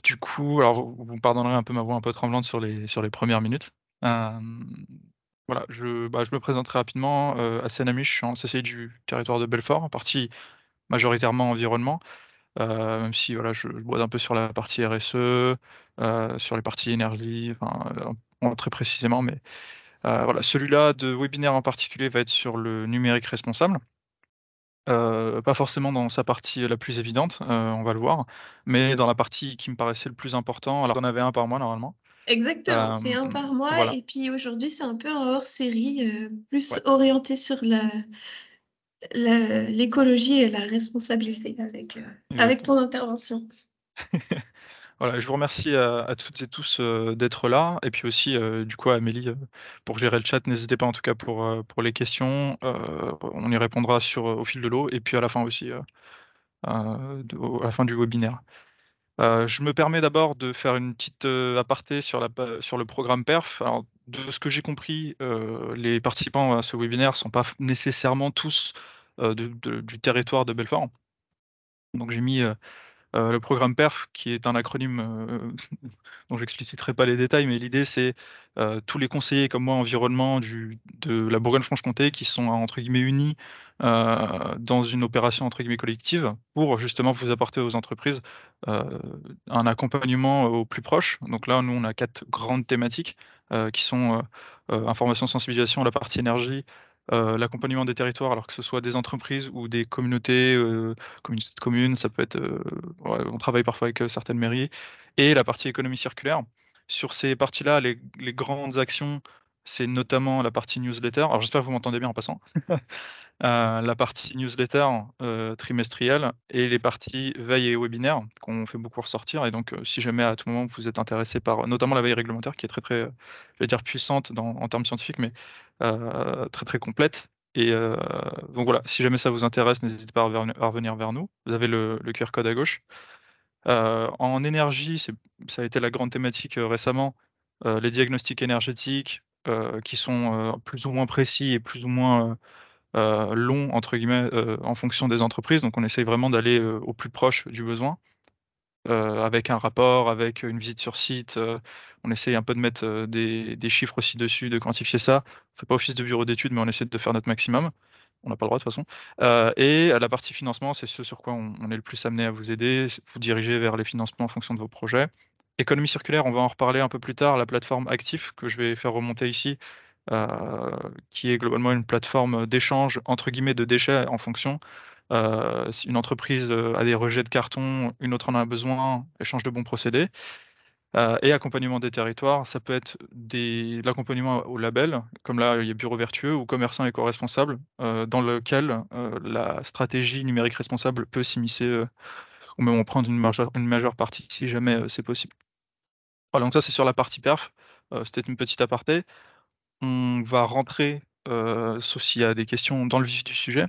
Du coup, alors vous me pardonnerez un peu ma voix un peu tremblante sur les premières minutes. Hem, voilà, je me présenterai rapidement, Hassan Amiche, je suis en CCI du territoire de Belfort, en partie majoritairement environnement, même si voilà, je brode un peu sur la partie RSE, sur les parties énergie, enfin, moins très précisément, mais voilà, celui-là de webinaire en particulier va être sur le numérique responsable. Pas forcément dans sa partie, la plus évidente, on va le voir, mais dans la partie qui me paraissait le plus important. Alors, il y en avait un par mois normalement. Exactement, c'est un par mois Voilà, et puis aujourd'hui, c'est un peu un hors-série, plus ouais, orienté sur l'écologie et la responsabilité avec exactement. ton intervention. Voilà, je vous remercie à toutes et tous, d'être là et puis aussi, du coup à Amélie, pour gérer le chat. N'hésitez pas en tout cas pour les questions, on y répondra au fil de l'eau et puis à la fin aussi, à la fin du webinaire. Je me permets d'abord de faire une petite, aparté sur le programme PERF. Alors, de ce que j'ai compris, les participants à ce webinaire sont pas nécessairement tous, du territoire de Belfort. Donc j'ai mis, le programme PERF qui est un acronyme, dont j'expliciterai pas les détails, mais l'idée c'est, tous les conseillers comme moi environnement de la Bourgogne-Franche-Comté qui sont entre guillemets «unis», dans une opération entre guillemets «collective» pour justement vous apporter aux entreprises, heu, un accompagnement au plus proche. Donc là, nous on a 4 grandes thématiques, qui sont, information, sensibilisation, la partie énergie, l'accompagnement des territoires, alors que ce soit des entreprises ou des communautés de communes, ça peut être, ouais, on travaille parfois avec, certaines mairies et la partie économie circulaire. Sur ces parties-là, les grandes actions, c'est notamment la partie newsletter. Alors j'espère que vous m'entendez bien en passant. La partie newsletter, trimestrielle et les parties veille et webinaire qu'on fait beaucoup ressortir et donc si jamais à tout moment vous êtes intéressé par notamment la veille réglementaire qui est très, très, je vais dire puissante en termes scientifiques, mais très, très complète et donc voilà, si jamais ça vous intéresse, n'hésitez pas à revenir vers nous. Vous avez le QR code à gauche. En énergie, ça a été la grande thématique, récemment, les diagnostics énergétiques, qui sont, plus ou moins précis et plus ou moins, «longs» entre guillemets, en fonction des entreprises. Donc on essaye vraiment d'aller, au plus proche du besoin, avec un rapport, avec une visite sur site, on essaye un peu de mettre, des chiffres aussi dessus, de quantifier ça. On fait pas office de bureau d'études, mais on essaie de faire notre maximum. On n'a pas le droit de toute façon. Et la partie financement, c'est ce sur quoi on est le plus amené à vous aider, c'est vous diriger vers les financements en fonction de vos projets. Économie circulaire, on va en reparler un peu plus tard, la plateforme Actif que je vais faire remonter ici, heu, qui est globalement une plateforme, d'échange entre guillemets «de déchets» en fonction. Si une entreprise, a des rejets de carton, une autre en a besoin, échange de bons procédés. Et accompagnement des territoires, ça peut être de l'accompagnement au label, comme là, il y a Bureau Vertueux ou Commerçants éco-responsables, dans lequel, la stratégie numérique responsable peut s'immiscer, ou même en prendre une majeure partie si jamais, c'est possible. Voilà, donc ça, c'est sur la partie perf, c'était une petite aparté. On va rentrer, sauf s'il y a des questions, dans le vif du sujet,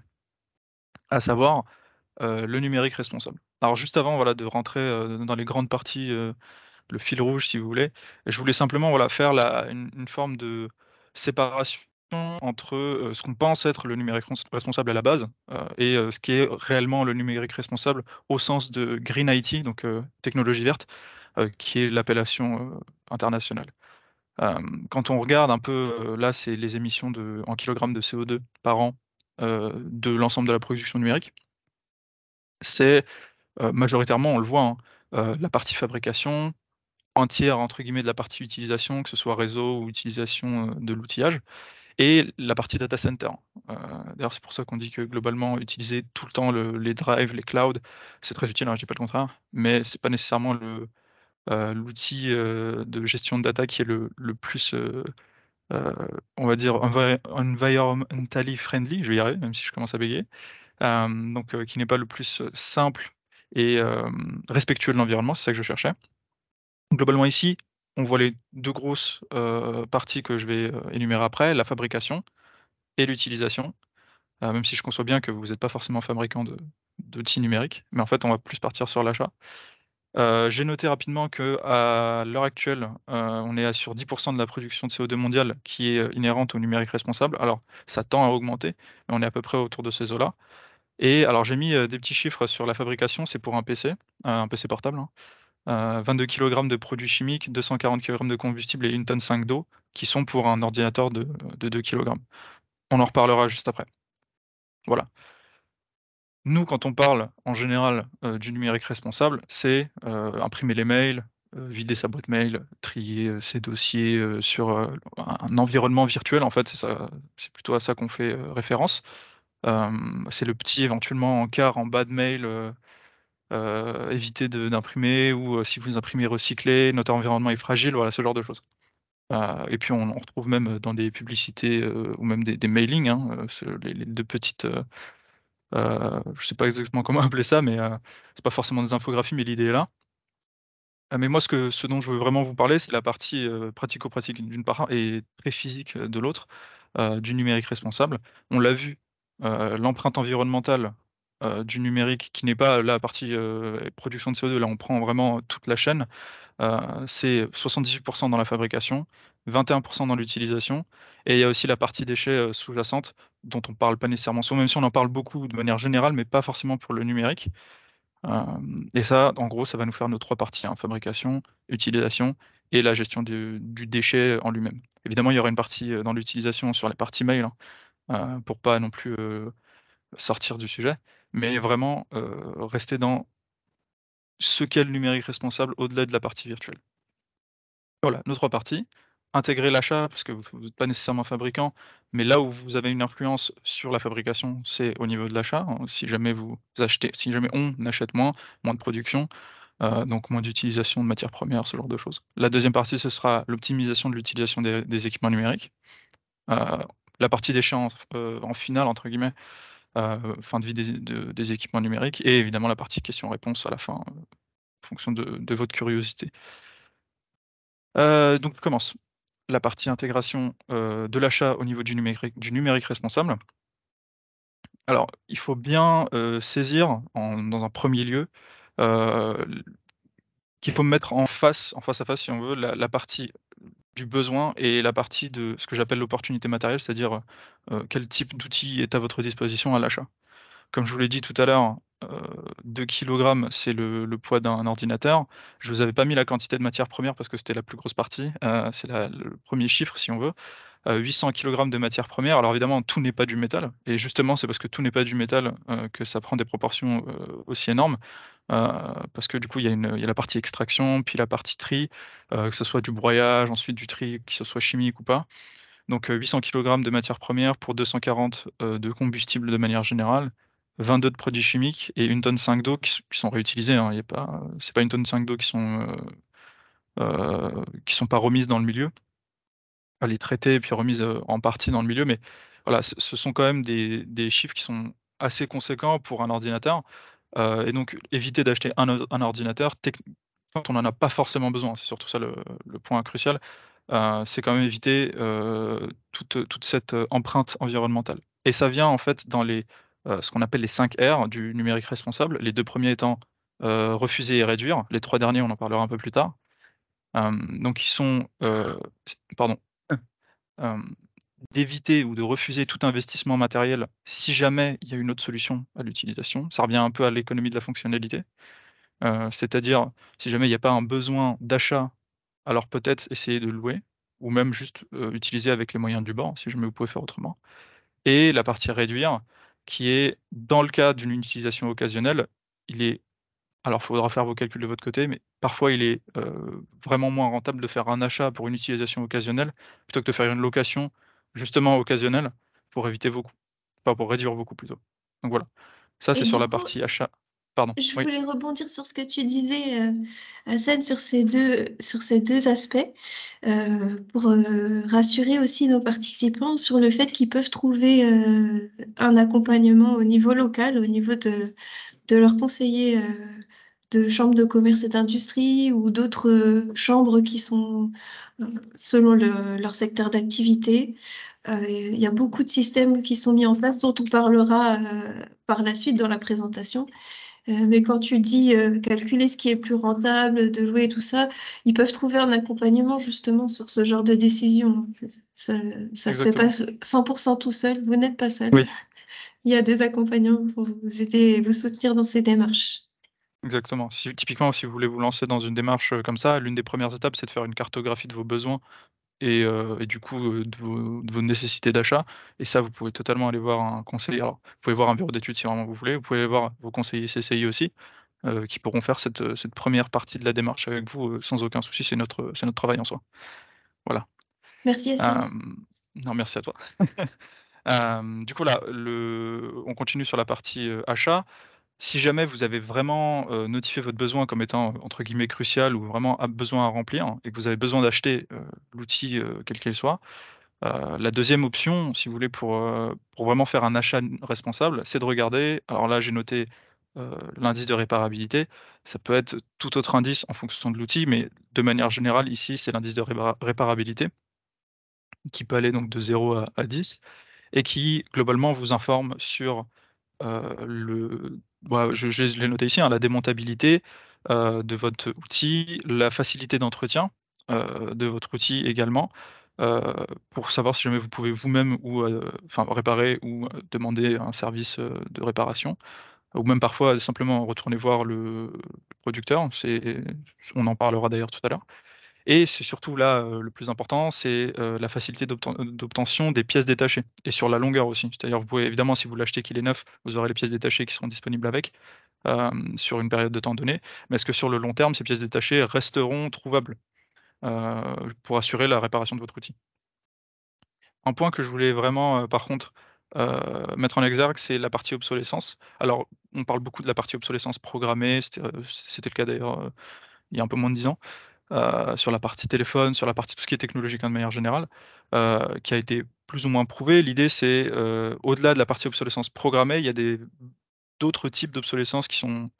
à savoir, le numérique responsable. Alors juste avant, voilà, de rentrer, dans les grandes parties, le fil rouge si vous voulez. Et je voulais simplement, voilà, faire une forme de séparation entre, ce qu'on pense être le numérique responsable à la base, et ce qui est réellement le numérique responsable au sens de Green IT, donc technologie verte, qui est l'appellation, internationale. Quand on regarde un peu, là, c'est les émissions en kilogrammes de CO2 par an, de l'ensemble de la production numérique. C'est, majoritairement, on le voit, hein, la partie fabrication, un tiers entre guillemets de la partie utilisation, que ce soit réseau ou utilisation, de l'outillage et la partie data center. Heu, D'ailleurs, c'est pour ça qu'on dit que globalement, utiliser tout le temps les drives, les clouds, c'est très utile, hein, je dis pas le contraire, mais c'est pas nécessairement l'outil, de gestion de data qui est le plus, heu, on va dire environmentally friendly, je vais y arriver, même si je commence à bégayer. Donc qui n'est pas le plus, simple et respectueux de l'environnement, c'est ça que je cherchais. Globalement ici, on voit les 2 grosses, parties que je vais, énumérer après, la fabrication et l'utilisation, même si je conçois bien que vous n'êtes pas forcément fabricant d'outils numériques, mais en fait, on va plus partir sur l'achat. J'ai noté rapidement qu'à l'heure actuelle, on est à sur 10 de la production de CO2 mondiale qui est, inhérente au numérique responsable. Alors ça tend à augmenter, mais on est à peu près autour de ces eaux-là et alors j'ai mis, des petits chiffres sur la fabrication, c'est pour un PC portable, hein. 22 kilogrammes de produits chimiques, 240 kilogrammes de combustible et 1 tonne 5 d'eau, qui sont pour un ordinateur de 2 kilogrammes. On en reparlera juste après. Voilà. Nous, quand on parle en général, du numérique responsable, c'est, imprimer les mails, vider sa boîte mail, trier, ses dossiers, sur, un environnement virtuel en fait, c'est plutôt à ça qu'on fait, référence. C'est le petit éventuellement encart en bas de mail, éviter d'imprimer ou, si vous imprimez, recycler, notre environnement est fragile, voilà, ce genre de choses. Et puis on retrouve même, dans des publicités, ou même des mailings, hein, les 2 petites, je sais pas exactement comment appeler ça, mais, c'est pas forcément des infographies, mais l'idée est là. Mais moi ce dont je veux vraiment vous parler, c'est la partie, pratico-pratique d'une part et très physique, de l'autre, du numérique responsable. On l'a vu, l'empreinte environnementale, du numérique qui n'est pas la partie, production de CO2, là on prend vraiment toute la chaîne. C'est 78 dans la fabrication, 21 dans l'utilisation et il y a aussi la partie déchets, sous-jacente dont on parle pas nécessairement souvent, même si on en parle beaucoup de manière générale, mais pas forcément pour le numérique. Et ça, en gros, ça va nous faire nos 3 parties, hein, fabrication, utilisation et la gestion du déchet en lui-même. Évidemment, il y aura une partie, dans l'utilisation sur la partie mail, hein, pour pas non plus, sortir du sujet, mais vraiment, rester dans ce qu'est le numérique responsable au-delà de la partie virtuelle. Voilà, nos 3 parties. Intégrer l'achat, parce que vous êtes pas nécessairement fabricant, mais là où vous avez une influence sur la fabrication, c'est au niveau de l'achat, hein. Si jamais on achète moins de production, donc moins d'utilisation de matières premières, ce genre de choses. La deuxième partie, ce sera l'optimisation de l'utilisation des équipements numériques. Heu, la partie déchets en finale, entre guillemets, fin de vie des équipements numériques et évidemment la partie questions-réponses à la fin, en fonction de votre curiosité. Donc je commence. La partie intégration, de l'achat au niveau du numérique responsable. Alors, il faut bien, saisir dans un premier lieu, l qu'il faut mettre en face à face si on veut, la partie du besoin et la partie de ce que j'appelle l'opportunité matérielle, c'est-à-dire, quel type d'outil est à votre disposition à l'achat. Comme je vous l'ai dit tout à l'heure, 2 kilogrammes, c'est le poids d'un ordinateur. Je vous avais pas mis la quantité de matières premières parce que c'était la plus grosse partie, c'est le 1er chiffre si on veut. 800 kilogrammes de matières premières. Alors évidemment, tout n'est pas du métal et justement, c'est parce que tout n'est pas du métal, que ça prend des proportions, aussi énormes. Heu, Parce que du coup, il y a la partie extraction, puis la partie tri, que ce soit du broyage, ensuite du tri, que ce soit chimique ou pas. Donc 800 kilogrammes de matières premières pour 240, de combustible de manière générale, 22 de produits chimiques et 1 tonne 5 d'eau qui sont réutilisés, hein. Il y a pas, c'est pas 1 tonne 5 d'eau qui sont pas remises dans le milieu. Elle est traitée et puis remise, en partie dans le milieu, mais voilà, ce sont quand même des chiffres qui sont assez conséquents pour un ordinateur, et donc éviter d'acheter un ordinateur quand on n'en a pas forcément besoin. C'est surtout ça le point crucial, c'est quand même éviter, toute cette, empreinte environnementale et ça vient en fait dans ce qu'on appelle les 5 R du numérique responsable. Les 2 premiers étant, refuser et réduire. Les 3 derniers, on en parlera un peu plus tard. Donc ils sont, pardon. Hem, D'éviter ou de refuser tout investissement matériel si jamais il y a une autre solution à l'utilisation. Ça revient un peu à l'économie de la fonctionnalité, c'est-à-dire si jamais il y a pas un besoin d'achat, alors peut-être essayer de louer ou même juste, utiliser avec les moyens du bord, si jamais vous pouvez faire autrement et la partie réduire qui est dans le cas d'une utilisation occasionnelle, il est alors, il faudra faire vos calculs de votre côté, mais parfois il est, vraiment moins rentable de faire un achat pour une utilisation occasionnelle, plutôt que de faire une location justement occasionnelle pour éviter vos coûts. Enfin, pour réduire vos coûts plutôt. Donc voilà, ça c'est Et sur du la coup, partie achat. Pardon, je oui, voulais rebondir sur ce que tu disais, Hassan, sur ces deux aspects, pour, rassurer aussi nos participants sur le fait qu'ils peuvent trouver, un accompagnement au niveau local, au niveau de leurs conseillers, de chambres de commerce et d'industrie ou d'autres, chambres qui sont, selon leur secteur d'activité. Il y a beaucoup de systèmes qui sont mis en place dont on parlera, par la suite dans la présentation. Mais quand tu dis, calculer ce qui est plus rentable, de louer tout ça, ils peuvent trouver un accompagnement justement sur ce genre de décision. Ça se fait pas exactement. 100% tout seul, vous n'êtes pas seul. Oui. Il y a des accompagnants pour vous aider et vous soutenir dans ces démarches. Exactement. Si typiquement, si vous voulez vous lancer dans une démarche, comme ça, l'une des premières étapes, c'est de faire une cartographie de vos besoins et du coup, de vos nécessités d'achat et ça, vous pouvez totalement aller voir un conseiller. Alors, vous pouvez voir un bureau d'études si vraiment vous voulez, vous pouvez aller voir vos conseillers CCI aussi, qui pourront faire cette 1re partie de la démarche avec vous, sans aucun souci. C'est notre travail en soi. Voilà. Merci Hassan. Non, merci à toi. Du coup là, on continue sur la partie, achat. Si jamais vous avez vraiment, notifié votre besoin comme étant, entre guillemets «crucial» ou vraiment un besoin à remplir et que vous avez besoin d'acheter, l'outil, quel qu'il soit, la deuxième option, si vous voulez, pour vraiment faire un achat responsable, c'est de regarder alors là, j'ai noté, l'indice de réparabilité. Ça peut être tout autre indice en fonction de l'outil, mais de manière générale, ici, c'est l'indice de réparabilité qui peut aller donc de 0 à 10 et qui globalement vous informe sur, je l'ai noté ici, hein, la démontabilité, de votre outil, la facilité d'entretien, de votre outil également, heu, pour savoir si jamais vous pouvez vous-même ou, enfin réparer ou, demander un service, de réparation ou même parfois simplement retourner voir le producteur. On en parlera d'ailleurs tout à l'heure. Et c'est surtout là, le plus important, c'est, la facilité d'obtention des pièces détachées et sur la longueur aussi. C'est-à-dire vous pouvez évidemment si vous l'achetez qu'il est neuf, vous aurez les pièces détachées qui seront disponibles avec, sur une période de temps donnée. Mais est-ce que sur le long terme, ces pièces détachées resteront trouvables, pour assurer la réparation de votre outil? Un point que je voulais vraiment, par contre, mettre en exergue, c'est la partie obsolescence. Alors, on parle beaucoup de la partie obsolescence programmée, c'était le cas d'ailleurs, il y a un peu moins de 10 ans. Sur la partie téléphone, sur la partie tout ce qui est technologique, hein, de manière générale, qui a été plus ou moins prouvé. L'idée, c'est, au-delà de la partie obsolescence programmée, il y a d'autres types d'obsolescence qui sont,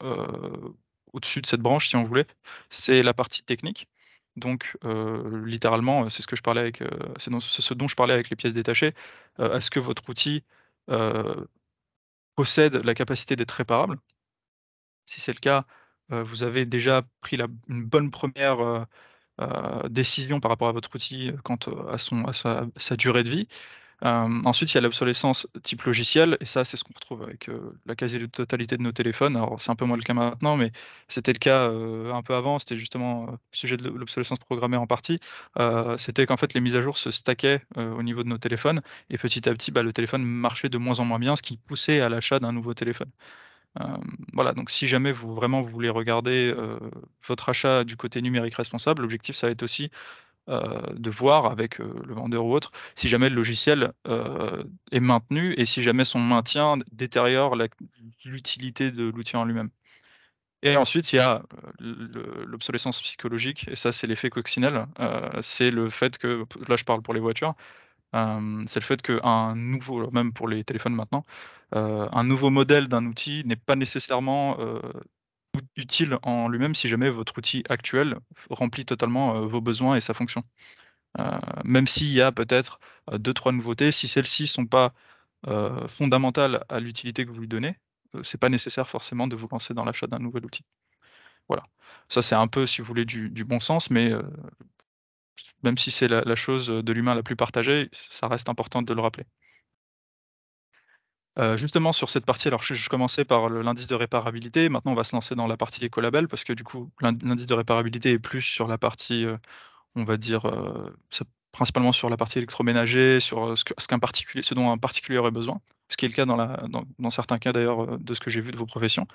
au-dessus de cette branche, si on voulait. C'est la partie technique. Donc, littéralement, c'est ce que je parlais avec, c'est ce dont je parlais avec les pièces détachées. Est-ce que votre outil, heu, possède la capacité d'être réparable? Si c'est le cas, vous avez déjà pris une bonne première décision par rapport à votre outil, quant, à sa durée de vie. Ensuite, il y a l'obsolescence type logiciel et ça, c'est ce qu'on retrouve avec, la quasi-totalité de nos téléphones. Alors, c'est un peu moins le cas maintenant, mais c'était le cas, un peu avant. C'était justement, au sujet de l'obsolescence programmée en partie. C'était qu'en fait, les mises à jour se stackaient, au niveau de nos téléphones et petit à petit, bah, le téléphone marchait de moins en moins bien, ce qui poussait à l'achat d'un nouveau téléphone. Voilà, donc si jamais vous voulez regarder, votre achat du côté numérique responsable, l'objectif, ça va être aussi, de voir avec, le vendeur ou autre, si jamais le logiciel, est maintenu et si jamais son maintien détériore l'utilité de l'outil en lui-même. Et ensuite, il y a, l'obsolescence psychologique et ça, c'est l'effet coccinelle. C'est le fait que là, je parle pour les voitures, c'est le fait qu'un nouveau même pour les téléphones maintenant, un nouveau modèle d'un outil n'est pas nécessairement, utile en lui-même si jamais votre outil actuel remplit totalement, vos besoins et sa fonction. Heu, Même s'il y a peut-être, 2-3 nouveautés, si celles-ci sont pas, fondamentales à l'utilité que vous lui donnez, c'est pas nécessaire forcément de vous lancer dans l'achat d'un nouvel outil. Voilà. Ça, c'est un peu, si vous voulez, du bon sens, mais même si c'est la chose, de l'humain la plus partagée, ça reste important de le rappeler. Justement sur cette partie, alors je commençais par l'indice de réparabilité, maintenant on va se lancer dans la partie écolabel parce que du coup l'indice de réparabilité est plus sur la partie, on va dire, c'est principalement sur la partie électroménager, sur, ce dont un particulier aurait besoin. Ce qui est le cas dans certains cas d'ailleurs, de ce que j'ai vu de vos professions.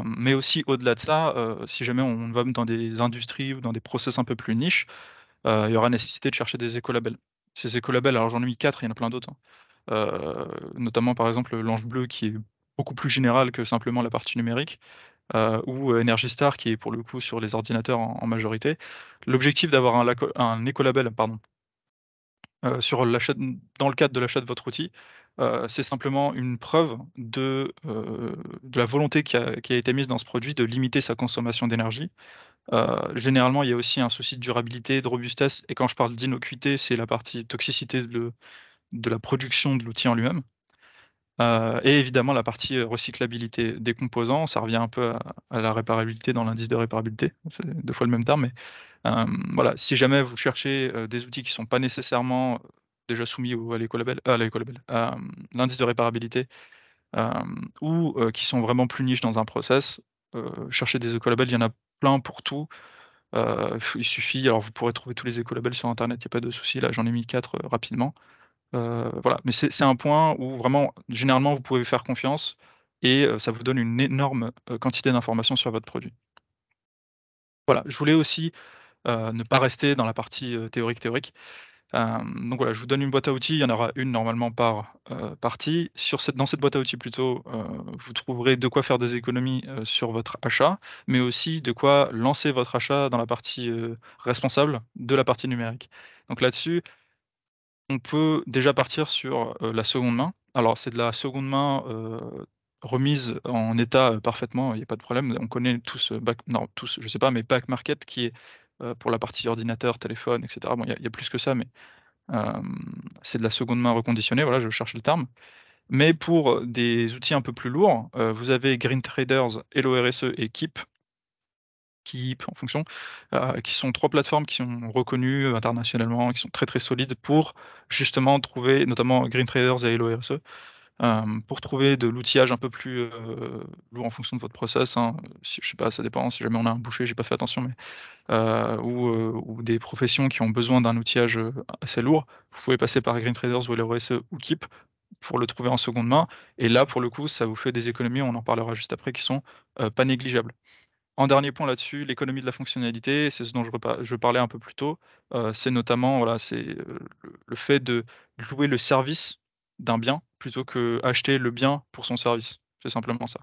Mais aussi au-delà de ça, si jamais on va dans des industries ou dans des process un peu plus niches, il y aura nécessité de chercher des écolabels. Ces écolabels, alors j'en ai mis 4, il y en a plein d'autres, hein. Notamment par exemple, l'Ange bleu qui est beaucoup plus général que simplement la partie numérique, ou Energy Star qui est pour le coup sur les ordinateurs en majorité. L'objectif d'avoir un écolabel, pardon, dans le cadre de l'achat de votre outil, c'est simplement une preuve de la volonté qui a été mise dans ce produit de limiter sa consommation d'énergie. Généralement, il y a aussi un souci de durabilité, de robustesse et quand je parle d'innocuité, c'est la partie toxicité de la production de l'outil en lui-même. Et évidemment la partie, recyclabilité des composants, ça revient un peu à la réparabilité dans l'indice de réparabilité. C'est 2 fois le même terme, mais, voilà, si jamais vous cherchez, des outils qui sont pas nécessairement, déjà soumis à l'écolabel, l'indice de réparabilité, ou, qui sont vraiment plus niches dans un process, chercher des écolabels, il y en a plein pour tout. Il suffit alors vous pourrez trouver tous les écolabels sur internet, il y a pas de souci, là j'en ai mis 4 rapidement. Voilà, mais c'est un point où vraiment, généralement, vous pouvez faire confiance et ça vous donne une énorme, quantité d'informations sur votre produit. Voilà, je voulais aussi, ne pas rester dans la partie, théorique. Donc voilà, je vous donne une boîte à outils, il y en aura une normalement par, partie. Dans cette boîte à outils plutôt, vous trouverez de quoi faire des économies, sur votre achat, mais aussi de quoi lancer votre achat dans la partie, responsable de la partie numérique. Donc là-dessus, on peut déjà partir sur, la seconde main. Alors c'est de la seconde main, remise en état, parfaitement, il y a pas de problème. On connaît tous, Back non tous, je sais pas, mais Back Market qui est, pour la partie ordinateur, téléphone et cetera. Bon, il y a plus que ça, mais c'est de la seconde main reconditionnée, voilà, je cherchais le terme. Mais pour, des outils un peu plus lourds, vous avez Green Traders, Hello RSE et Keep, Keep en fonction, qui sont 3 plateformes qui sont reconnues, internationalement, qui sont très, très solides pour justement trouver notamment Green Traders et Hello RSE, pour trouver de l'outillage un peu plus, lourd en fonction de votre process, hein. Si je sais pas, ça dépend, si jamais on a un boucher, j'ai pas fait attention, mais ou des professions qui ont besoin d'un outillage, assez lourd, vous pouvez passer par Green Traders ou LRSE ou Keep pour le trouver en seconde main et là, pour le coup, ça vous fait des économies, on en parlera juste après, qui sont, pas négligeables. En dernier point là-dessus, l'économie de la fonctionnalité, c'est ce dont je parlais un peu plus tôt, c'est notamment, voilà, c'est, le fait de louer le service d'un bien plutôt que acheter le bien pour son service. C'est simplement ça.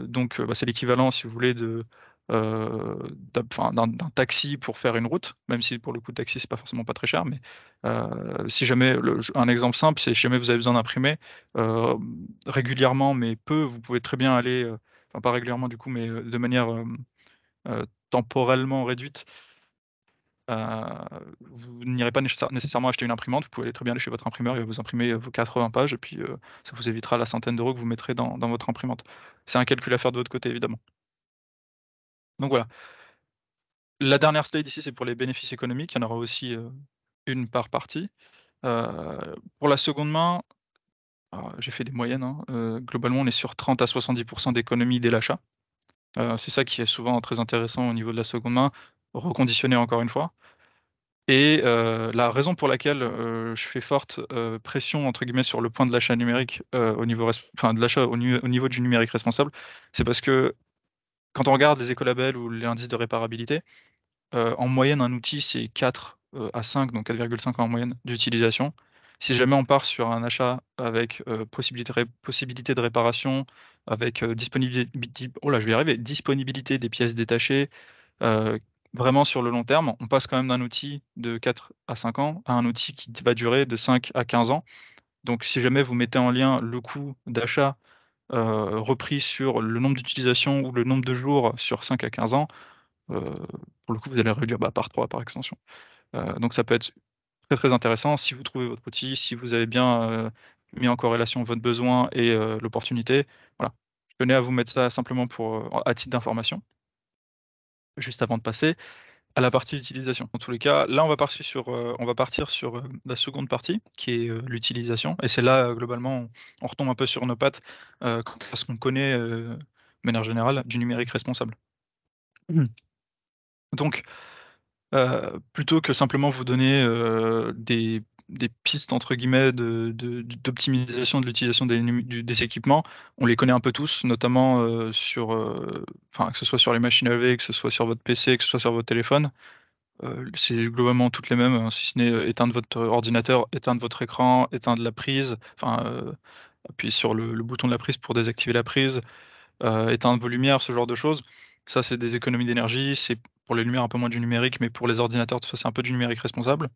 Donc bah, c'est l'équivalent si vous voulez d'un taxi pour faire une route, même si pour le coup, le taxi, c'est pas forcément pas très cher, mais si jamais un exemple simple, c'est si jamais vous avez besoin d'imprimer, régulièrement, mais peu, vous pouvez très bien aller, enfin pas régulièrement du coup, mais de manière, temporellement réduite, vous n'irez pas nécessairement acheter une imprimante, vous pouvez aller très bien aller chez votre imprimeur, il va vous imprimer, vos 80 pages et puis, ça vous évitera la centaine d'euros que vous mettrez dans votre imprimante. C'est un calcul à faire de votre côté évidemment. Donc voilà. La dernière slide ici, c'est pour les bénéfices économiques, il y en aura aussi, une par partie. Pour la seconde main, alors j'ai fait des moyennes, hein, globalement on est sur 30 à 70 d'économie dès l'achat. C'est ça qui est souvent très intéressant au niveau de la seconde main, reconditionné encore une fois. Et la raison pour laquelle, je fais forte, «pression» entre guillemets sur le point de l'achat numérique, au niveau de l'achat au niveau du numérique responsable, c'est parce que quand on regarde les écolabels ou l'indice de réparabilité, en moyenne un outil c'est 4, à 5, donc 4,5 en moyenne d'utilisation. Si jamais on part sur un achat avec, possibilité de réparation, avec, oh là je vais y arriver, disponibilité des pièces détachées. Heu, Vraiment sur le long terme, on passe quand même d'un outil de 4 à 5 ans à un outil qui va durer de 5 à 15 ans. Donc si jamais vous mettez en lien le coût d'achat, repris sur le nombre d'utilisations ou le nombre de jours sur 5 à 15 ans, heu, pour le coup, vous allez réduire, bah, par 3 par extension. Donc ça peut être très, très intéressant si vous trouvez votre outil, si vous avez bien, mis en corrélation votre besoin et l'opportunité. Voilà. Je tenais à vous mettre ça simplement pour, à titre d'information, juste avant de passer à la partie utilisation. Dans tous les cas, là, on va partir sur, la seconde partie qui est, l'utilisation et c'est là, globalement, on retombe un peu sur nos pattes, quant à ce qu'on connaît, de manière générale, du numérique responsable. Mmh. Donc, plutôt que simplement vous donner, des «pistes» entre guillemets d'optimisation de l'utilisation des équipements, on les connaît un peu tous, notamment, enfin, que ce soit sur les machines à laver, que ce soit sur votre PC, que ce soit sur votre téléphone. C'est globalement toutes les mêmes, si ce n'est, éteindre votre ordinateur, éteindre votre écran, éteindre la prise, enfin, appuyer sur le bouton de la prise pour désactiver la prise, éteindre vos lumières, ce genre de choses. Ça, c'est des économies d'énergie, c'est pour les lumières un peu moins du numérique, mais pour les ordinateurs, tout ça, c'est un peu du numérique responsable.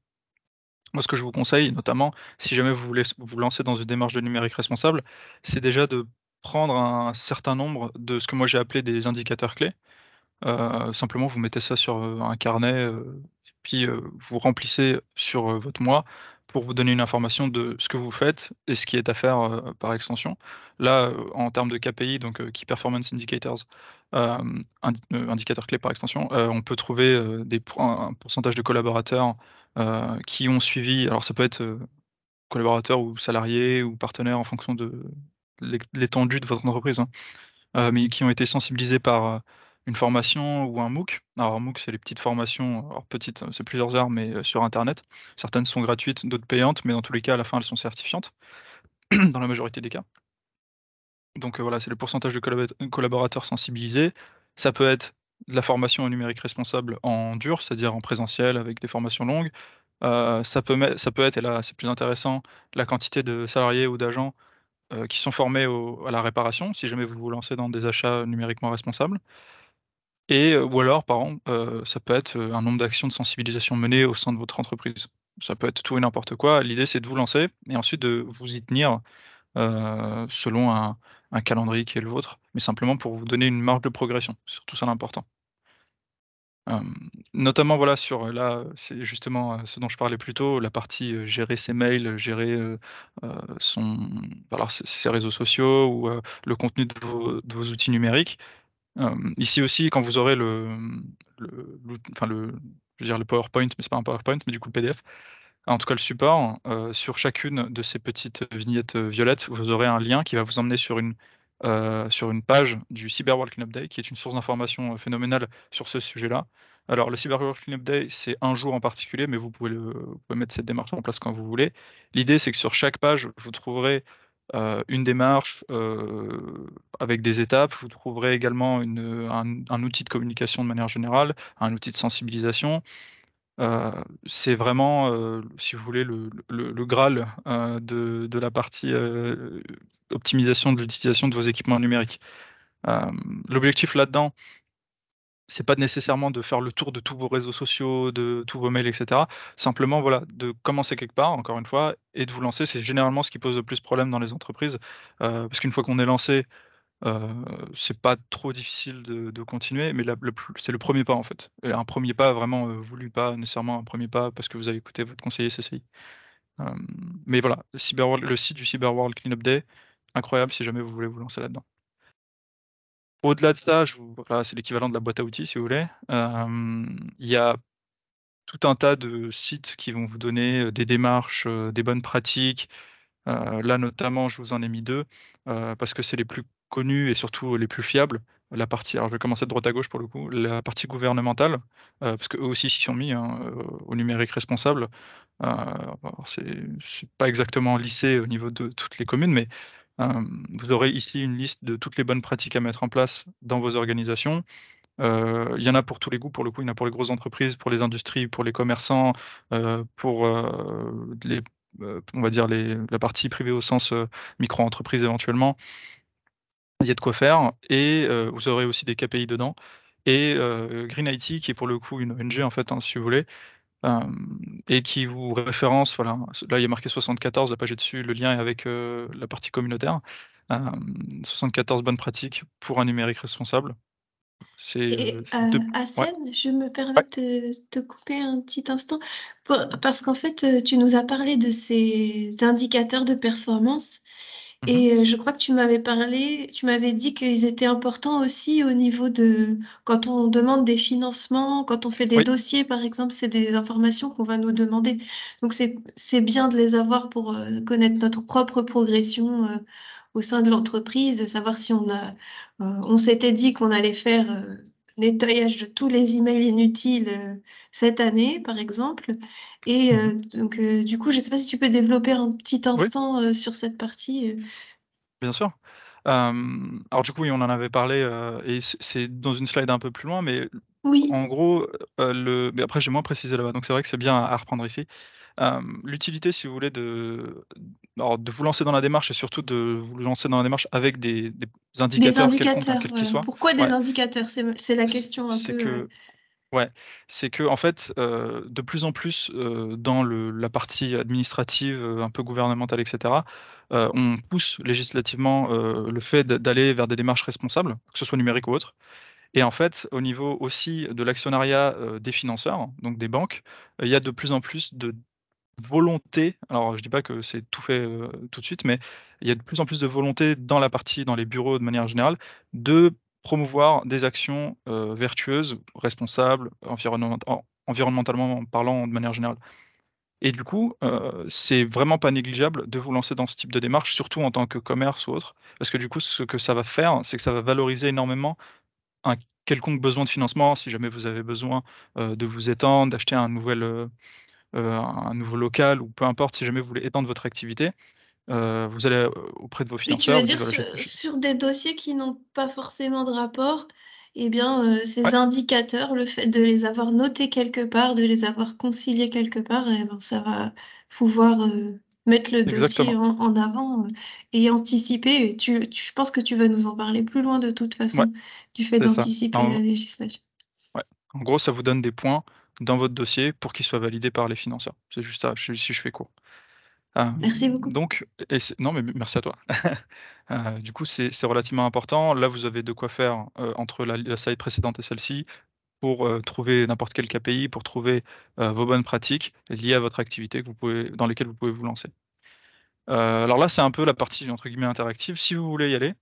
Moi, ce que je vous conseille, notamment, si jamais vous voulez vous lancer dans une démarche de numérique responsable, c'est déjà de prendre un certain nombre de ce que moi j'ai appelé des indicateurs clés. Simplement, vous mettez ça sur, un carnet, et puis, vous remplissez sur, votre mois pour vous donner une information de ce que vous faites et ce qui est à faire, par extension. Là, en termes de KPI, donc Key Performance Indicators, indicateurs clés par extension, on peut trouver, des points un pourcentage de collaborateurs, qui ont suivi alors ça peut être, collaborateurs ou salariés ou partenaires en fonction de l'étendue de votre entreprise, hein. mais qui ont été sensibilisés par, une formation ou un MOOC. Alors un MOOC, c'est les petites formations, alors petites, c'est plusieurs heures, mais, sur internet. Certaines sont gratuites, d'autres payantes, mais dans tous les cas, à la fin, elles sont certifiantes, dans la majorité des cas. Donc, voilà, c'est le pourcentage de collaborateurs sensibilisés. Ça peut être de la formation au numérique responsable en dur, c'est-à-dire en présentiel avec des formations longues. Ça peut être, et là, c'est plus intéressant, la quantité de salariés ou d'agents, qui sont formés à la réparation, si jamais vous vous lancez dans des achats numériquement responsables. Et ou alors, pardon, ça peut être, un nombre d'actions de sensibilisation menées au sein de votre entreprise. Ça peut être tout et n'importe quoi. L'idée, c'est de vous lancer et ensuite de vous y tenir, selon un calendrier qui est le vôtre, mais simplement pour vous donner une marge de progression. C'est surtout ça l'important. Notamment, voilà, sur, là, c'est justement, ce dont je parlais plus tôt, la partie, gérer ses mails, gérer, son alors ses réseaux sociaux ou, le contenu de vos outils numériques. Ici aussi, quand vous aurez enfin je veux dire le PowerPoint, mais c'est pas un PowerPoint, mais du coup le PDF. En tout cas le support, sur chacune de ces petites vignettes, violettes, vous aurez un lien qui va vous emmener sur une page du Cyber World Cleanup Day, qui est une source d'information, phénoménale sur ce sujet-là. Alors le Cyber World Cleanup Day, c'est un jour en particulier, mais vous pouvez mettre cette démarche en place quand vous voulez. L'idée, c'est que sur chaque page, vous trouverez, une démarche, avec des étapes. Vous trouverez également un outil de communication de manière générale, un outil de sensibilisation. Heu, c'est vraiment, si vous voulez, le graal, de la partie, optimisation de l'utilisation de vos équipements numériques. L'objectif là-dedans, c'est pas nécessairement de faire le tour de tous vos réseaux sociaux, de tous vos mails et cetera. Simplement, voilà, de commencer quelque part, encore une fois, et de vous lancer. C'est généralement ce qui pose le plus problème dans les entreprises, parce qu'une fois qu'on est lancé, Heu, c'est pas trop difficile de continuer, mais la le plus c'est le premier pas, en fait. Et un premier pas vraiment, voulu, pas nécessairement un premier pas parce que vous avez écouté votre conseiller CCI. Hem, mais voilà, le site du Cyber World Cleanup Day, incroyable si jamais vous voulez vous lancer là-dedans. Au-delà de ça, voilà, c'est l'équivalent de la boîte à outils, si vous voulez. Il y a tout un tas de sites qui vont vous donner, des démarches, des bonnes pratiques. Là, notamment, je vous en ai mis 2, parce que c'est les plus connus et surtout les plus fiables. Alors je vais commencer de droite à gauche pour le coup. La partie gouvernementale, parce qu'eux aussi s'y sont mis, hein, au numérique responsable. Alors c'est pas exactement lissé au niveau de toutes les communes, mais, vous aurez ici une liste de toutes les bonnes pratiques à mettre en place dans vos organisations. Il y en a pour tous les goûts, pour le coup, il y en a pour les grosses entreprises, pour les industries, pour les commerçants, pour, on va dire la partie privée au sens, micro-entreprise éventuellement. Il y a de quoi faire et vous aurez aussi des KPI dedans et Green IT qui est pour le coup une ONG en fait, hein, si vous voulez, et qui vous référence, voilà, là il y a marqué 74, la page est dessus, le lien est avec, la partie communautaire. 74 bonnes pratiques pour un numérique responsable. Et C'est 2. Ouais, Hassane, je me permets ouais. de te couper un petit instant parce qu'en fait, tu nous as parlé de ces indicateurs de performance Mmh. et je crois que tu m'avais dit qu'ils étaient importants aussi au niveau de quand on demande des financements, quand on fait des Oui. dossiers, par exemple, c'est des informations qu'on va nous demander. Donc c'est bien de les avoir pour connaître notre propre progression au sein de l'entreprise, savoir si on s'était dit qu'on allait faire nettoyage de tous les emails inutiles cette année, par exemple. Et Mmh. donc, du coup, je ne sais pas si tu peux développer un petit Oui, instant sur cette partie. bien sûr. Alors du coup, oui, on en avait parlé, et c'est dans une slide un peu plus loin, mais Oui, en gros, mais après j'ai moins précisé là-bas, donc c'est vrai que c'est bien à reprendre ici. L'utilité, si vous voulez, de vous lancer dans la démarche et surtout de vous lancer dans la démarche avec des des indicateurs quelconques, hein, indicateurs, quels qu'ils voilà. soient. Pourquoi des Ouais, indicateurs? C'est la question un c'est peu. que ouais, c'est que en fait, de plus en plus, dans la partie administrative, un peu gouvernementale et cetera, on pousse législativement, le fait d'aller vers des démarches responsables, que ce soit numérique ou autre. Et en fait, au niveau aussi de l'actionnariat, des financeurs, donc des banques, il y a de plus en plus de volonté, alors je dis pas que c'est tout fait, tout de suite, mais il y a de plus en plus de volonté dans les bureaux de manière générale, de promouvoir des actions, vertueuses, responsables, environnementalement parlant de manière générale. Et du coup, c'est vraiment pas négligeable de vous lancer dans ce type de démarche, surtout en tant que commerce ou autre. Parce que du coup, ce que ça va faire, c'est que ça va valoriser énormément un quelconque besoin de financement. Si jamais vous avez besoin, de vous étendre, d'acheter un nouveau local ou peu importe, si jamais vous voulez étendre votre activité, vous allez, auprès de vos Oui, tu financeurs, veux vous dites: dire «Voilà, sur, j'ai ch» sur des dossiers qui n'ont pas forcément de rapport, eh bien, ces ouais, indicateurs, le fait de les avoir notés quelque part, de les avoir conciliés quelque part, eh ben, ça va pouvoir mettre le dossier exactement. en avant et anticiper. Je pense que tu vas nous en parler plus loin de toute Ouais, façon, du fait c'est ça. d'anticiper la législation. Ouais. En gros, ça vous donne des points dans votre dossier pour qu'ils soient validés par les financeurs. C'est juste ça, si je fais court. Merci beaucoup. Donc et c'est non, mais merci à toi. Du coup, c'est relativement important. Là, vous avez de quoi faire, entre la slide précédente et celle-ci pour, trouver n'importe quel KPI, pour trouver, vos bonnes pratiques liées à votre activité que vous pouvez dans lesquelles vous pouvez vous lancer. Alors là, c'est un peu la partie entre guillemets «interactive». Si vous voulez y aller,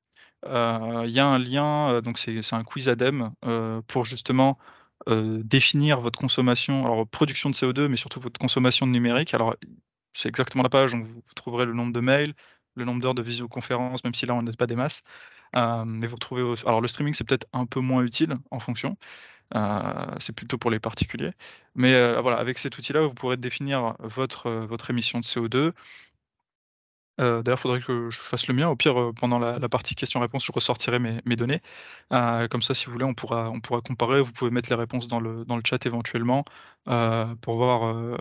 il y a un lien, donc c'est un quiz ADEME, pour justement, définir votre consommation, alors production de CO2, mais surtout votre consommation de numérique. Alors, c'est exactement la page, donc vous trouverez le nombre de mails, le nombre d'heures de visioconférence, même si là on n'est pas des masses. Mais vous retrouvez au alors le streaming, c'est peut-être un peu moins utile en fonction, c'est plutôt pour les particuliers. Mais, voilà, avec cet outil-là, vous pourrez définir votre émission de CO2. D'ailleurs, il faudrait que je fasse le mien. Au pire, pendant la partie questions-réponses, je ressortirai mes données. Comme ça, si vous voulez, on pourra comparer. Vous pouvez mettre les réponses dans le chat éventuellement, pour voir,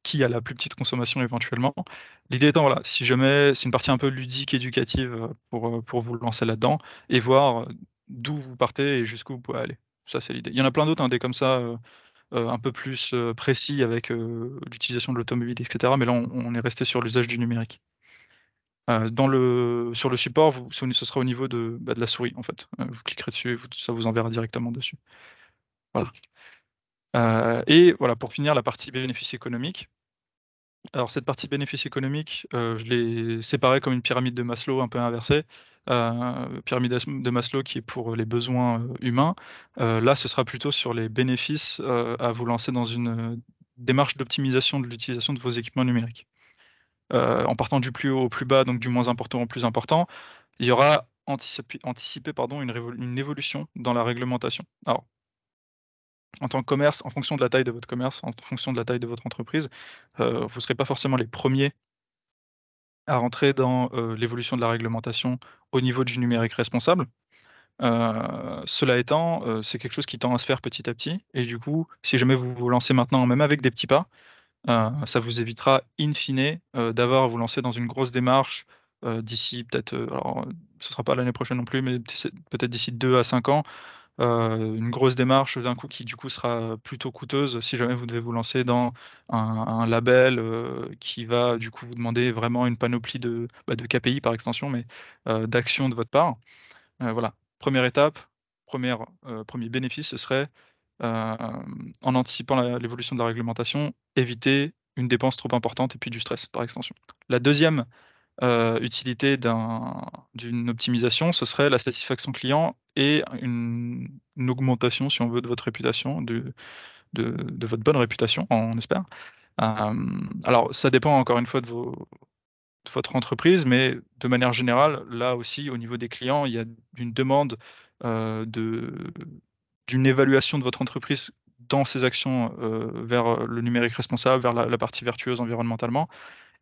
qui a la plus petite consommation éventuellement. L'idée étant, voilà, si jamais c'est une partie un peu ludique, éducative, pour vous lancer là-dedans et voir, d'où vous partez et jusqu'où vous pouvez aller. Ça, c'est l'idée. Il y en a plein d'autres, hein, des comme ça, un peu plus, précis avec, l'utilisation de l'automobile et cetera, mais là, on est resté sur l'usage du numérique. Sur le support, ce sera au niveau de la souris, en fait. Vous cliquerez dessus et ça vous enverra directement dessus. Voilà. Et voilà, pour finir, la partie bénéfice économique. Alors cette partie bénéfice économique, je l'ai séparée comme une pyramide de Maslow un peu inversée. Pyramide de Maslow qui est pour les besoins, humains. Là, ce sera plutôt sur les bénéfices, à vous lancer dans une, démarche d'optimisation de l'utilisation de vos équipements numériques. En partant du plus haut au plus bas, donc du moins important au plus important, il y aura anticipé pardon, une évolution dans la réglementation. Alors, en tant que commerce, en fonction de la taille de votre commerce, en fonction de la taille de votre entreprise, vous ne serez pas forcément les premiers à rentrer dans, l'évolution de la réglementation au niveau du numérique responsable. Cela étant, c'est quelque chose qui tend à se faire petit à petit et du coup, si jamais vous vous lancez maintenant, même avec des petits pas, ça vous évitera in fine, d'avoir à vous lancer dans une grosse démarche, d'ici peut-être, alors, ce sera pas l'année prochaine non plus, mais peut-être d'ici 2 à 5 ans, une grosse démarche d'un coup qui du coup sera plutôt coûteuse si jamais vous devez vous lancer dans un label, qui va du coup vous demander vraiment une panoplie de KPI par extension, mais, d'actions de votre part. Voilà, première étape, 1er bénéfice, ce serait, en anticipant l'évolution de la réglementation, éviter une dépense trop importante et puis du stress par extension. La deuxième utilité d'une optimisation, ce serait la satisfaction client et une augmentation, si on veut, de votre réputation, de votre bonne réputation, on espère. Alors ça dépend encore une fois de votre entreprise, mais de manière générale, là aussi, au niveau des clients, il y a une demande, de d'une évaluation de votre entreprise dans ses actions, vers, le numérique responsable, vers la partie vertueuse environnementalement.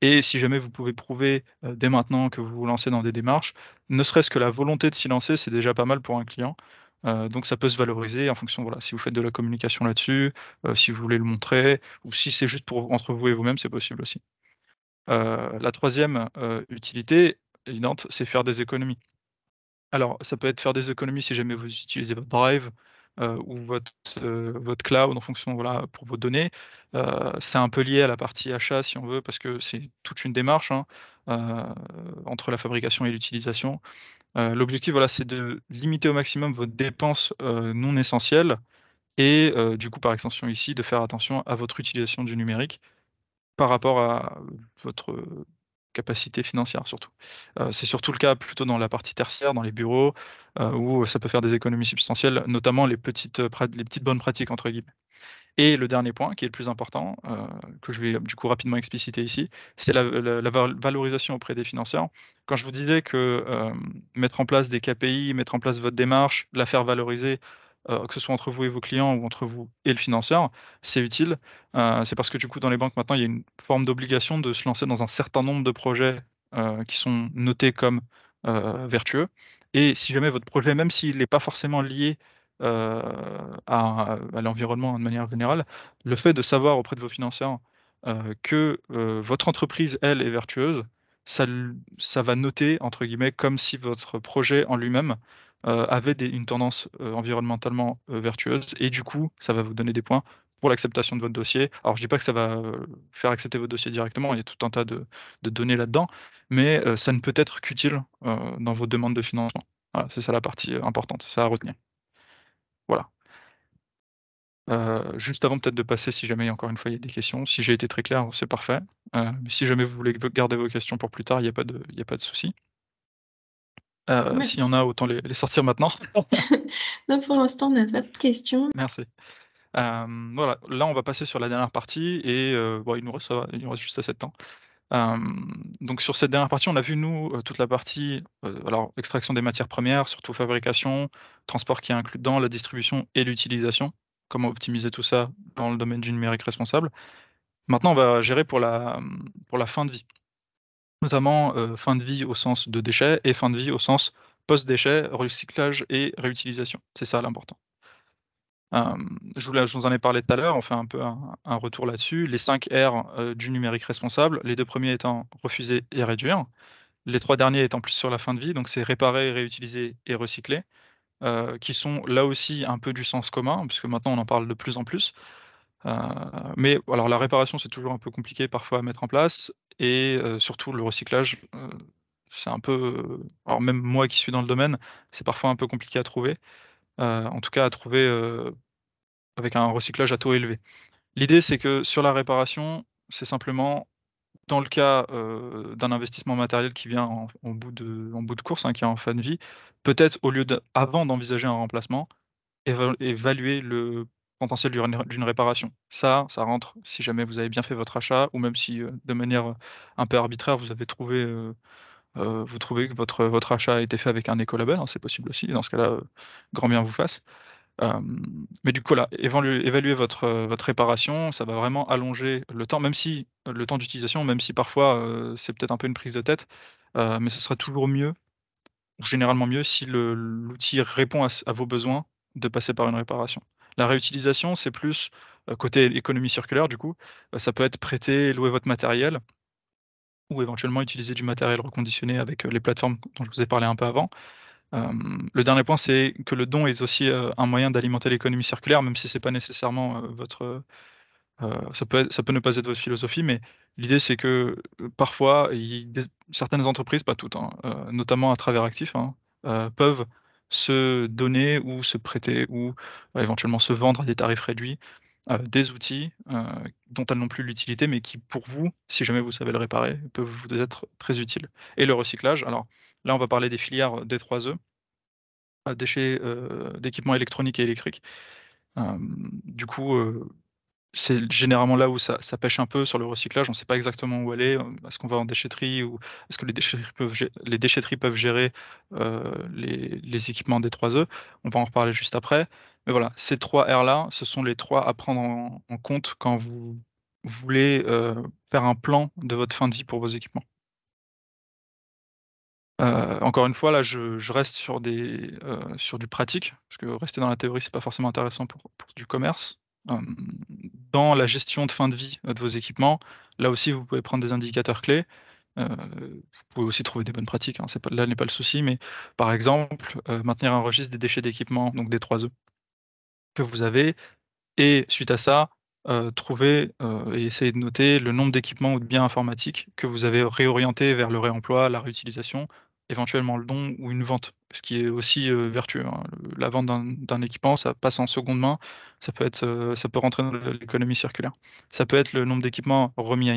Et si jamais vous pouvez prouver, dès maintenant que vous vous lancez dans des démarches, ne serait-ce que la volonté de s'y lancer, c'est déjà pas mal pour un client. Donc ça peut se valoriser en fonction, voilà, si vous faites de la communication là-dessus, si vous voulez le montrer ou si c'est juste pour entre vous et vous-même, c'est possible aussi. La troisième utilité évidente, c'est faire des économies. Alors, ça peut être faire des économies si jamais vous utilisez votre Drive, ou votre cloud en fonction, voilà, pour vos données. C'est un peu lié à la partie achat si on veut, parce que c'est toute une démarche, hein, entre la fabrication et l'utilisation. L'objectif, voilà, c'est de limiter au maximum vos dépenses, non essentielles et du coup, par extension ici, de faire attention à votre utilisation du numérique par rapport à votre, capacité financière surtout. C'est surtout le cas plutôt dans la partie tertiaire, dans les bureaux, où ça peut faire des économies substantielles, notamment les petites bonnes pratiques» entre guillemets. Et le dernier point, qui est le plus important, que je vais du coup rapidement expliciter ici, c'est la valorisation auprès des financeurs. Quand je vous disais que mettre en place des KPI, mettre en place votre démarche, la faire valoriser, que ce soit entre vous et vos clients ou entre vous et le financeur, c'est utile. C'est parce que du coup, dans les banques maintenant, il y a une forme d'obligation de se lancer dans un certain nombre de projets qui sont notés comme vertueux. Et si jamais votre projet, même s'il n'est pas forcément lié à l'environnement de manière générale, le fait de savoir auprès de vos financeurs que votre entreprise, elle, est vertueuse, ça va noter, entre guillemets, comme si votre projet en lui-même avait une tendance environnementalement vertueuse, et du coup, ça va vous donner des points pour l'acceptation de votre dossier. Alors, je dis pas que ça va faire accepter votre dossier directement, il y a tout un tas de données là-dedans, mais ça ne peut être qu'utile dans vos demandes de financement. Voilà, c'est ça la partie importante, ça à retenir. Voilà. Juste avant peut-être de passer, si jamais encore une fois il y a des questions, si j'ai été très clair, c'est parfait. Mais si jamais vous voulez garder vos questions pour plus tard, il y a pas de souci. S'il y en Merci. a, autant les sortir maintenant. Non, pour l'instant, on n'a pas de questions. Merci. Voilà, là on va passer sur la dernière partie et bon il nous reste juste assez de temps. Donc sur cette dernière partie, on a vu nous, toute la partie, alors extraction des matières premières, surtout fabrication, transport qui est inclus dedans, la distribution et l'utilisation. Comment optimiser tout ça dans le domaine du numérique responsable. Maintenant, on va gérer pour la fin de vie. Notamment, fin de vie au sens de déchets et fin de vie au sens post-déchets, recyclage et réutilisation. C'est ça l'important. Je vous en ai parlé tout à l'heure, on fait un peu un retour là-dessus. Les 5 R, du numérique responsable, les 2 premiers étant refuser et réduire. Les 3 derniers étant plus sur la fin de vie, donc c'est réparer, réutiliser et recycler, qui sont là aussi un peu du sens commun, puisque maintenant on en parle de plus en plus. Heu, mais alors la réparation, c'est toujours un peu compliqué parfois à mettre en place et surtout le recyclage, c'est un peu, alors même moi qui suis dans le domaine, c'est parfois un peu compliqué à trouver, en tout cas à trouver, avec un recyclage à taux élevé. L'idée, c'est que sur la réparation, c'est simplement dans le cas, d'un investissement matériel qui vient en bout de course, hein, qui est en fin de vie, peut-être au lieu avant d'envisager un remplacement, évaluer le potentiel d'une réparation. Ça rentre si jamais vous avez bien fait votre achat ou même si, de manière, un peu arbitraire, vous trouvez que votre achat a été fait avec un écolabel, hein, c'est possible aussi. Dans ce cas-là, grand bien vous fasse. Mais du coup, là, évaluer votre réparation, ça va vraiment allonger le temps, même si le temps d'utilisation, même si parfois, c'est peut-être un peu une prise de tête, mais ce sera toujours mieux, ou généralement mieux si l'outil répond à vos besoins de passer par une réparation. La réutilisation, c'est plus, côté économie circulaire du coup, ça peut être prêter, louer votre matériel ou éventuellement utiliser du matériel reconditionné avec, les plateformes dont je vous ai parlé un peu avant. Le dernier point, c'est que le don est aussi, un moyen d'alimenter l'économie circulaire, même si c'est pas nécessairement, ça peut ne pas être votre philosophie, mais l'idée c'est que, parfois, certaines entreprises, pas toutes, hein, notamment à travers Actif, hein, peuvent se donner ou se prêter ou, éventuellement se vendre à des tarifs réduits, des outils, dont elles n'ont plus l'utilité, mais qui pour vous, si jamais vous savez le réparer, peuvent vous être très utiles. Et le recyclage, alors là, on va parler des filières D3E, déchets, d'équipements électroniques et électriques. Du coup, c'est généralement là où ça pêche un peu sur le recyclage. On ne sait pas exactement où aller, est-ce qu'on va en déchetterie ou est-ce que les déchetteries peuvent gérer, les équipements des 3E? On va en reparler juste après. Mais voilà, ces 3 R-là, ce sont les 3 à prendre en compte quand vous voulez, faire un plan de votre fin de vie pour vos équipements. Encore une fois, là, je reste sur du pratique, parce que rester dans la théorie, c'est pas forcément intéressant pour du commerce. Hem, Dans la gestion de fin de vie, de vos équipements, là aussi, vous pouvez prendre des indicateurs clés. Vous pouvez aussi trouver des bonnes pratiques, hein, c'est pas là n'est pas le souci, mais par exemple, maintenir un registre des déchets d'équipement, donc des 3E que vous avez et suite à ça, trouver, et essayer de noter le nombre d'équipements ou de biens informatiques que vous avez réorientés vers le réemploi, la réutilisation, éventuellement le don ou une vente. Ce qui est aussi, vertueux, hein. La vente d'un équipement, ça passe en seconde main, ça peut rentrer dans l'économie circulaire. Ça peut être le nombre d'équipements remis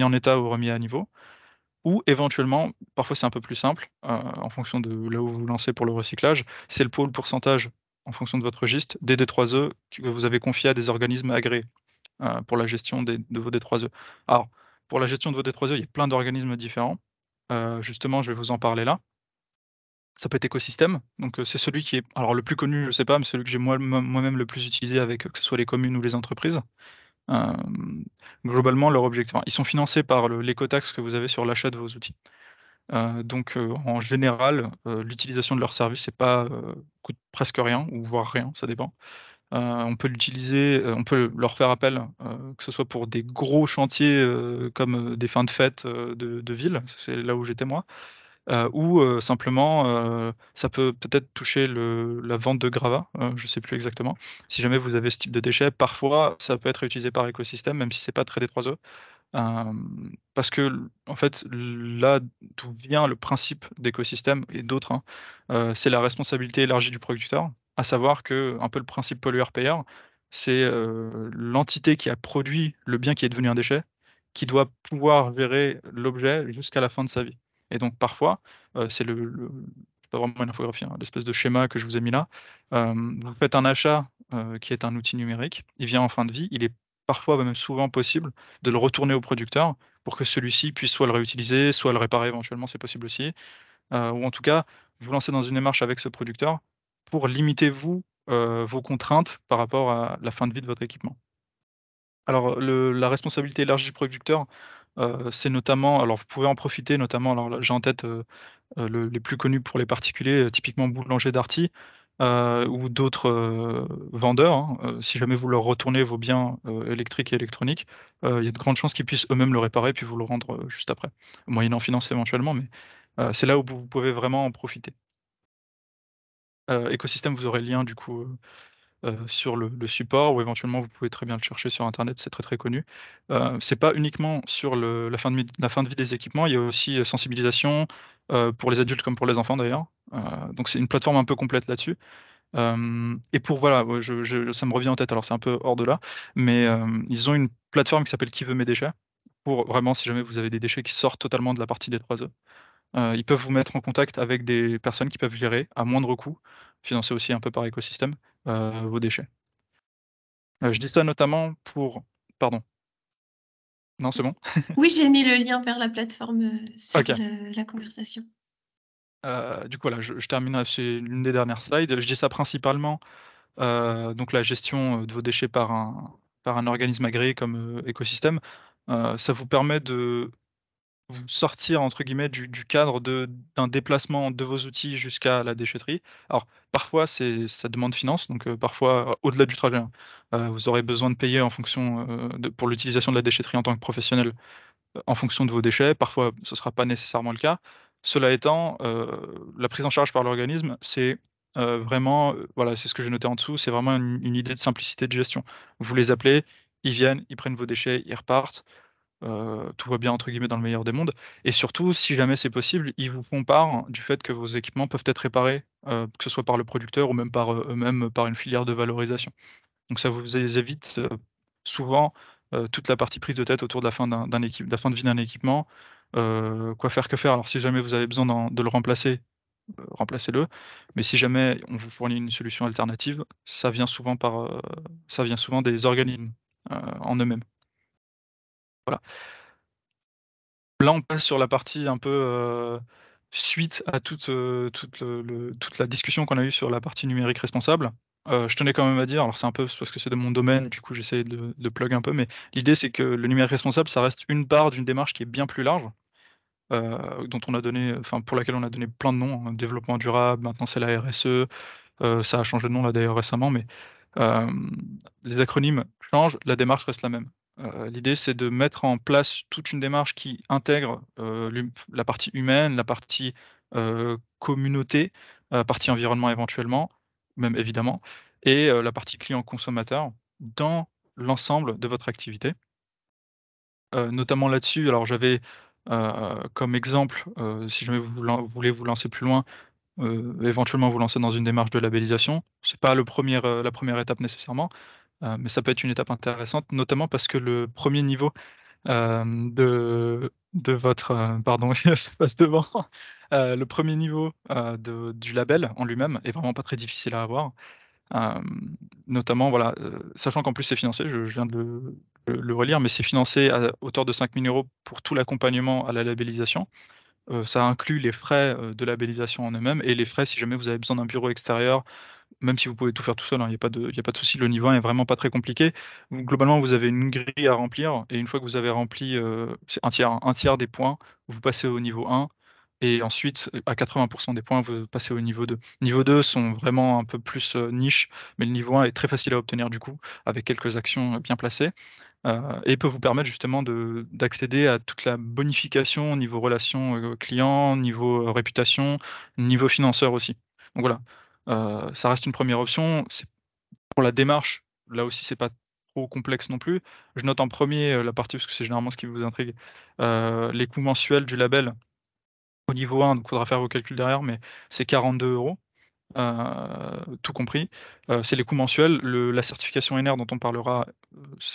en état ou remis à niveau ou éventuellement, parfois c'est un peu plus simple, en fonction de là où vous vous lancez pour le recyclage, c'est le pourcentage en fonction de votre registre, des D3E que vous avez confiés à des organismes agréés pour la gestion de vos D3E. Alors, pour la gestion de vos D3E, il y a plein d'organismes différents. Justement, je vais vous en parler là. Ça peut être écosystème, donc c'est celui qui est alors le plus connu, je sais pas, mais celui que j'ai moi-même le plus utilisé avec, que ce soit les communes ou les entreprises. Hem, Globalement, leur objectif enfin, ils sont financés par l'écotaxe que vous avez sur l'achat de vos outils. Donc en général, l'utilisation de leur service, c'est pas, coûte presque rien ou voire rien, ça dépend. On peut l'utiliser, on peut leur faire appel, que ce soit pour des gros chantiers, comme, des fins de fête, de ville, c'est là où j'étais moi, ou simplement, ça peut peut-être toucher la vente de gravats, je sais plus exactement. Si jamais vous avez ce type de déchets, parfois ça peut être utilisé par écosystème, même si c'est pas très D3E. Parce que en fait, là d'où vient le principe d'écosystème et d'autres, hein, c'est la responsabilité élargie du producteur. À savoir que un peu le principe pollueur-payeur, c'est, l'entité qui a produit le bien qui est devenu un déchet, qui doit pouvoir gérer l'objet jusqu'à la fin de sa vie. Et donc parfois, c'est c'est pas vraiment une infographie, hein, l'espèce de schéma que je vous ai mis là. Vous faites un achat, qui est un outil numérique, il vient en fin de vie, il est parfois, même souvent possible de le retourner au producteur pour que celui-ci puisse soit le réutiliser, soit le réparer éventuellement, c'est possible aussi. Ou en tout cas, vous lancer dans une démarche avec ce producteur pour limiter vous, vos contraintes par rapport à la fin de vie de votre équipement. Alors la responsabilité élargie du producteur, c'est notamment alors vous pouvez en profiter notamment alors là j'ai en tête, les plus connus pour les particuliers, typiquement Boulanger Darty, ou d'autres, vendeurs, hein, si jamais vous leur retournez vos biens, électriques et électroniques, il y a de grandes chances qu'ils puissent eux-mêmes le réparer puis vous le rendre, juste après. Moyennant finance éventuellement, mais, c'est là où vous pouvez vraiment en profiter. Écosystème, vous aurez le lien du coup, sur le support ou éventuellement vous pouvez très bien le chercher sur internet, c'est très, très connu. C'est pas uniquement sur la fin de vie des équipements, il y a aussi, sensibilisation, pour les adultes comme pour les enfants d'ailleurs. Donc c'est une plateforme un peu complète là-dessus. Et pour voilà, ouais, je ça me revient en tête, alors c'est un peu hors de là, mais ils ont une plateforme qui s'appelle Qui veut mes déchets? Pour vraiment si jamais vous avez des déchets qui sortent totalement de la partie des 3E. Ils peuvent vous mettre en contact avec des personnes qui peuvent gérer à moindre coût, financé aussi un peu par écosystème, vos déchets. Je dis ça notamment pour pardon, non c'est bon? Oui, j'ai mis le lien vers la plateforme sur OK. la conversation. Du coup voilà, je terminerai, c'est l'une des dernières slides. Je dis ça principalement, donc la gestion, de vos déchets par un organisme agréé comme, écosystème, ça vous permet de vous sortir entre guillemets du cadre d'un déplacement de vos outils jusqu'à la déchetterie. Alors parfois ça demande finance, donc parfois, au-delà du trajet, hein, vous aurez besoin de payer en fonction, pour l'utilisation de la déchetterie en tant que professionnel, en fonction de vos déchets. Parfois, ce ne sera pas nécessairement le cas. Cela étant, la prise en charge par l'organisme, c'est, vraiment, voilà, c'est ce que j'ai noté en dessous, c'est vraiment une idée de simplicité de gestion. Vous les appelez, ils viennent, ils prennent vos déchets, ils repartent. Tout va bien entre guillemets dans le meilleur des mondes et surtout, si jamais c'est possible, ils vous font part du fait que vos équipements peuvent être réparés, que ce soit par le producteur ou même par, eux-mêmes, par une filière de valorisation. Donc ça vous évite, souvent, toute la partie prise de tête autour de la fin de la fin de vie d'un équipement. Quoi faire, que faire? Alors si jamais vous avez besoin de le remplacer, remplacez-le, mais si jamais on vous fournit une solution alternative, ça vient souvent des organismes, en eux-mêmes. Voilà. Là, on passe sur la partie un peu, suite à toute la discussion qu'on a eue sur la partie numérique responsable. Je tenais quand même à dire, alors c'est un peu parce que c'est de mon domaine, du coup j'essaie de plug un peu, mais l'idée c'est que le numérique responsable, ça reste une part d'une démarche qui est bien plus large, dont on a donné enfin pour laquelle on a donné plein de noms, hein, développement durable, maintenant c'est la RSE, ça a changé de nom là d'ailleurs récemment, mais hem, les acronymes changent, la démarche reste la même. L'idée c'est de mettre en place toute une démarche qui intègre, la partie humaine, la partie, communauté, partie environnement éventuellement, même évidemment et la partie client consommateur dans l'ensemble de votre activité. Notamment là-dessus, alors j'avais, comme exemple, si jamais vous voulez vous lancer plus loin, éventuellement vous lancer dans une démarche de labellisation. C'est pas la première étape nécessairement, mais ça peut être une étape intéressante, notamment parce que le premier niveau, de votre, pardon, ça passe devant, le premier niveau, du label en lui-même est vraiment pas très difficile à avoir. Notamment, voilà, sachant qu'en plus c'est financé, je viens de le relire, mais c'est financé à hauteur de 5 000 € pour tout l'accompagnement à la labellisation. Ça inclut les frais, de labellisation en eux-mêmes et les frais si jamais vous avez besoin d'un bureau extérieur, même si vous pouvez tout faire tout seul, hein, il y a pas de souci, le niveau 1 est vraiment pas très compliqué. Globalement, vous avez une grille à remplir et une fois que vous avez rempli, c'est un tiers, hein, 1/3 des points, vous passez au niveau 1 et ensuite, à 80 des points, vous passez au niveau 2. Niveau 2 sont vraiment un peu plus, niche, mais le niveau 1 est très facile à obtenir du coup, avec quelques actions, bien placées. Et peut vous permettre justement d'accéder à toute la bonification au niveau relations, clients, niveau, réputation, niveau financeur aussi. Donc voilà, ça reste une première option. C'est pour la démarche, là aussi c'est pas trop complexe non plus. Je note en premier la partie parce que c'est généralement ce qui vous intrigue, les coûts mensuels du label au niveau 1, donc il faudra faire vos calculs derrière, mais c'est 42 €. Tout compris. C'est les coûts mensuels. La certification NR dont on parlera,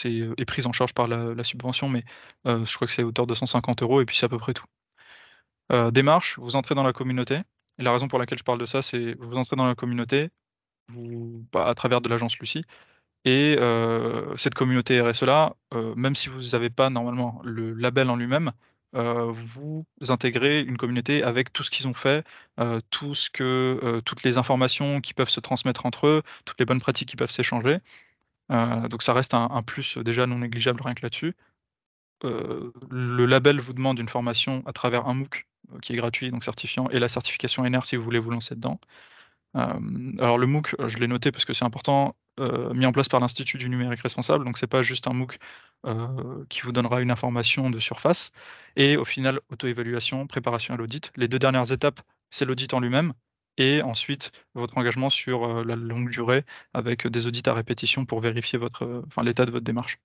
est prise en charge par la subvention, mais je crois que c'est à hauteur de 150 € et puis c'est à peu près tout. Démarche, vous entrez dans la communauté et la raison pour laquelle je parle de ça, c'est vous entrez dans la communauté, à travers de l'agence Lucie et cette communauté RSE-là, même si vous avez pas normalement le label en lui-même, vous intégrez une communauté avec tout ce qu'ils ont fait, tout ce que, toutes les informations qui peuvent se transmettre entre eux, toutes les bonnes pratiques qui peuvent s'échanger. Donc ça reste un plus, déjà non négligeable rien que là-dessus. Le label vous demande une formation à travers un MOOC, qui est gratuit donc certifiant et la certification NR si vous voulez vous lancer dedans. Alors le MOOC, je l'ai noté parce que c'est important, mis en place par l'Institut du numérique responsable, donc c'est pas juste un MOOC, qui vous donnera une information de surface et au final, auto-évaluation, préparation à l'audit. Les 2 dernières étapes, c'est l'audit en lui-même et ensuite votre engagement sur, la longue durée avec des audits à répétition pour vérifier votre, enfin l'état de votre démarche.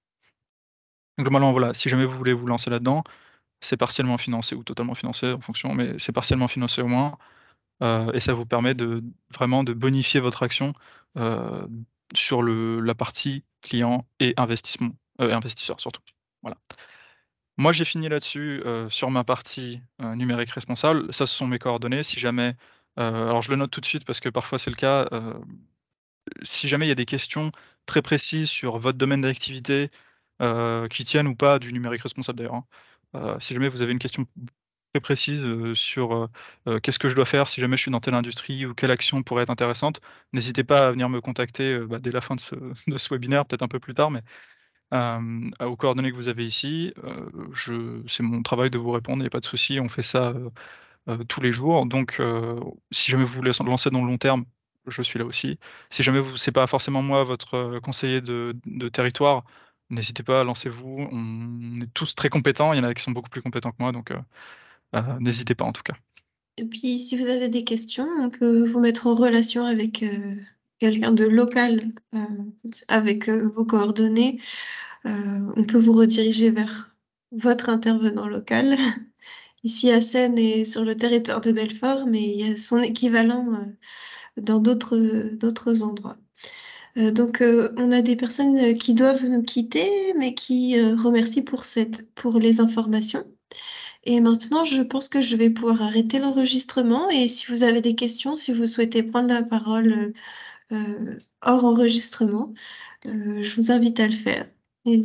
Donc globalement, voilà, si jamais vous voulez vous lancer là-dedans, c'est partiellement financé ou totalement financé en fonction, mais c'est partiellement financé au moins. Et ça vous permet de vraiment de bonifier votre action, heu, sur la partie client et investisseur surtout. Voilà. Moi, j'ai fini là-dessus, sur ma partie, numérique responsable. Ça, ce sont mes coordonnées. Si jamais, alors je le note tout de suite parce que parfois c'est le cas, si jamais il y a des questions très précises sur votre domaine d'activité, qui tiennent ou pas du numérique responsable d'ailleurs, hein. Si jamais vous avez une question très précise, sur, qu'est-ce que je dois faire si jamais je suis dans telle industrie ou quelle action pourrait être intéressante, n'hésitez pas à venir me contacter, dès la fin de ce de ce webinaire, peut-être un peu plus tard, mais, aux coordonnées que vous avez ici, je c'est mon travail de vous répondre, il y a pas de souci, on fait ça, tous les jours. Donc, si jamais vous voulez lancer dans le long terme, je suis là aussi. Si jamais c'est pas forcément moi votre, conseiller de territoire, n'hésitez pas, lancez-vous. On est tous très compétents, il y en a qui sont beaucoup plus compétents que moi, donc, n'hésitez pas en tout cas. Et puis, si vous avez des questions, on peut vous mettre en relation avec quelqu'un de local, avec vos coordonnées. On peut vous rediriger vers votre intervenant local. Ici, à Seine et sur le territoire de Belfort, mais il y a son équivalent dans d'autres endroits. Donc, on a des personnes qui doivent nous quitter, mais qui remercient pour les informations. Et maintenant, je pense que je vais pouvoir arrêter l'enregistrement. Et si vous avez des questions, si vous souhaitez prendre la parole hors enregistrement, je vous invite à le faire.